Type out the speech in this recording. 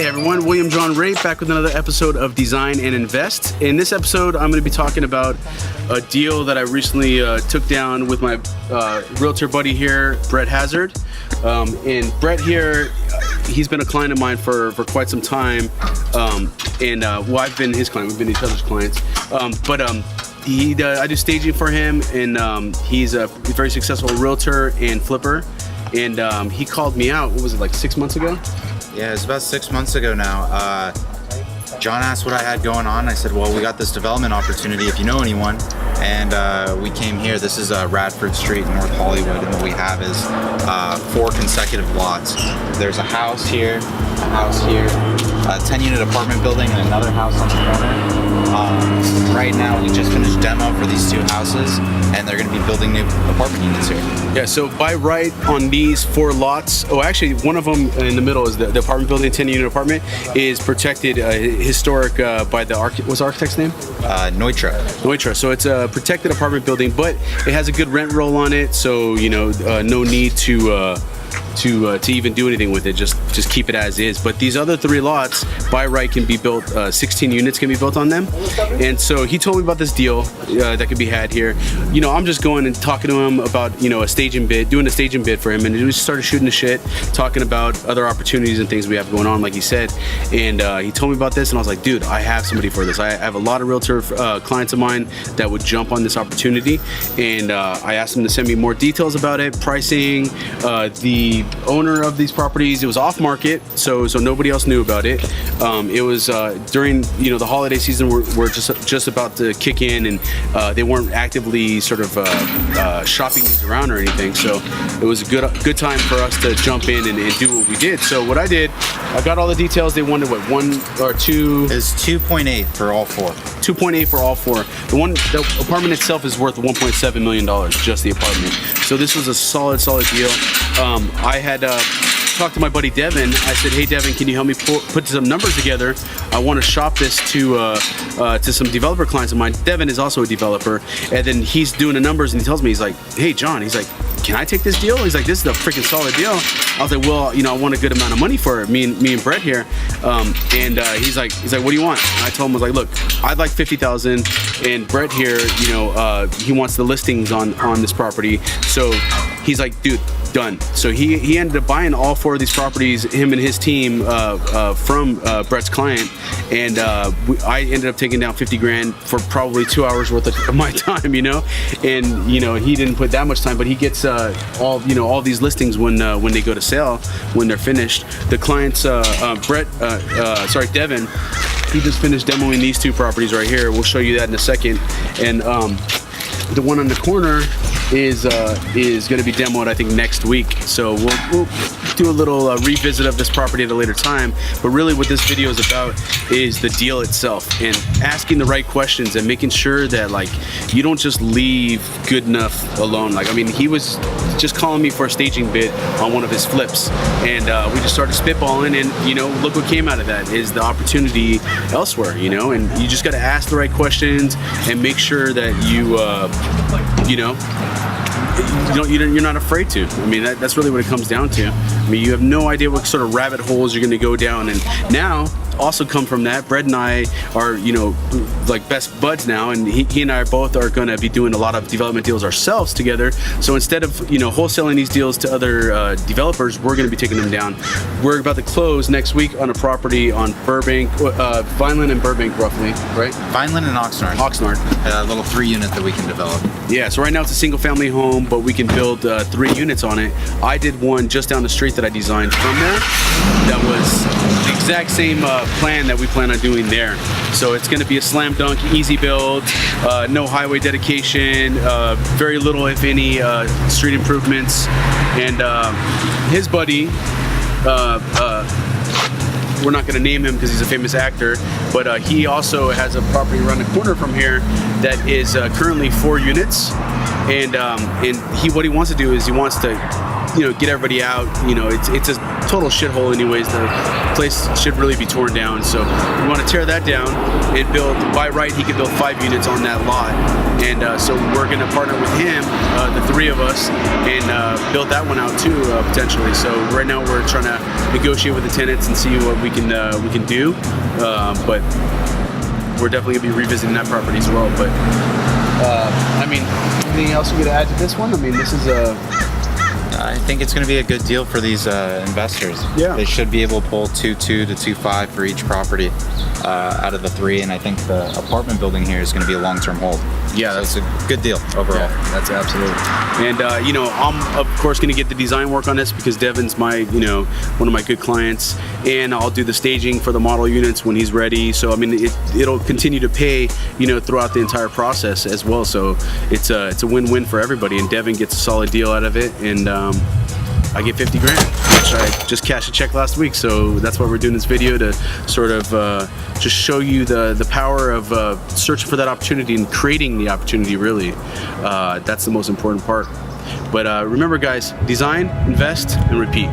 Hey everyone, William John Ray back with another episode of Design and Invest. In this episode, I'm going to be talking about a deal that I recently took down with my realtor buddy here, Brett Hazard. And Brett here, he's been a client of mine for quite some time. Well, I've been his client, we've been each other's clients. I do staging for him, and he's a very successful realtor and flipper. And he called me out, what was it, like 6 months ago? Yeah, it's about 6 months ago now. John asked what I had going on. I said, well, we got this development opportunity if you know anyone. And we came here. This is Radford Street in North Hollywood, and what we have is 4 consecutive lots. There's a house here, a 10-unit apartment building, and another house on the corner. Right now, we just finished demo for these 2 houses, and they're going to be building new apartment units here. Yeah, so by right on these 4 lots, actually one of them in the middle is the apartment building, 10-unit apartment, is protected historic by the what's the architect's name? Neutra. So it's a protected apartment building, but it has a good rent roll on it, so no need to even do anything with it. Just keep it as is. But these other 3 lots by right can be built. 16 units can be built on them. And so he told me about this deal that could be had here. I'm just going and talking to him about doing a staging bid for him, and we just started shooting the shit, talking about other opportunities and things we have going on, like he said. And he told me about this, and I was like, dude, I have somebody for this. I have a lot of realtor clients of mine that would jump on this opportunity, and I asked him to send me more details about it, pricing, the owner of these properties. It was off market, so nobody else knew about it. It was during the holiday season. We're just about to kick in, and they weren't actively sort of shopping these around or anything. So it was a good time for us to jump in and do what we did. So what I did, I got all the details. They wanted what, 1 or 2? It's 2.8 for all 4. 2.8 for all 4. The apartment itself is worth $1.7 million, just the apartment. So this was a solid deal. I had talked to my buddy Devin. I said, hey Devin, can you help me put some numbers together? I want to shop this to some developer clients of mine. Devin is also a developer, and then he's doing the numbers, and he tells me, he's like, hey John, he's like, can I take this deal? He's like, this is a freaking solid deal. I was like, well, I want a good amount of money for it, me and Brett here. He's like, what do you want? And I told him, I was like, look, I'd like $50,000, and Brett here, he wants the listings on this property. So he's like, dude, done. So he ended up buying all 4 of these properties, him and his team, from Brett's client, and I ended up taking down $50,000 for probably 2 hours worth of my time, and he didn't put that much time, but he gets all these listings when they go to sale, when they're finished. The clients, Devin, he just finished demoing these 2 properties right here. We'll show you that in a second, and the one on the corner is going to be demoed, I think, next week. So we'll do a little revisit of this property at a later time. But really what this video is about is the deal itself, and asking the right questions and making sure that you don't just leave good enough alone. He was just calling me for a staging bid on one of his flips, and we just started spitballing, and look what came out of that is the opportunity elsewhere, and you just got to ask the right questions and make sure that you're not afraid to. That's really what it comes down to. You have no idea what sort of rabbit holes you're going to go down, and now also come from that, Brett and I are best buds now, and he and I both are going to be doing a lot of development deals ourselves together. So instead of wholesaling these deals to other developers, we're going to be taking them down. We're about to close next week on a property on Burbank, Vineland and Burbank, roughly, right? Vineland and Oxnard. A little 3-unit that we can develop. Yeah, so right now it's a single family home, but we can build 3 units on it. I did one just down the street that I designed from there that was the exact same plan that we plan on doing there. So it's going to be a slam dunk, easy build, no highway dedication, very little, if any, street improvements. And his buddy, we're not going to name him because he's a famous actor, but he also has a property around the corner from here that is currently 4 units. And what he wants to do is he wants to get everybody out. It's a total shithole anyways. The place should really be torn down. So we want to tear that down and build, by right, he could build 5 units on that lot. and so we're going to partner with him, the three of us, and build that one out too, potentially. So right now we're trying to negotiate with the tenants and see what we can do, but we're definitely going to be revisiting that property as well. But I mean, anything else we could add to this one? I mean, this is I think it's going to be a good deal for these investors. Yeah. They should be able to pull 2.2 to 2.5 for each property out of the three, and I think the apartment building here is going to be a long-term hold. Yeah, so it's a good deal overall. Yeah, that's absolutely. And you know, I'm of course going to get the design work on this because Devin's my, one of my good clients, and I'll do the staging for the model units when he's ready. So I mean, it'll continue to pay, throughout the entire process as well. So it's a win-win for everybody, and Devin gets a solid deal out of it, and I get 50 grand, which I just cashed a check last week. So that's why we're doing this video, to sort of just show you the power of searching for that opportunity and creating the opportunity, really. That's the most important part. But remember guys, design, invest, and repeat.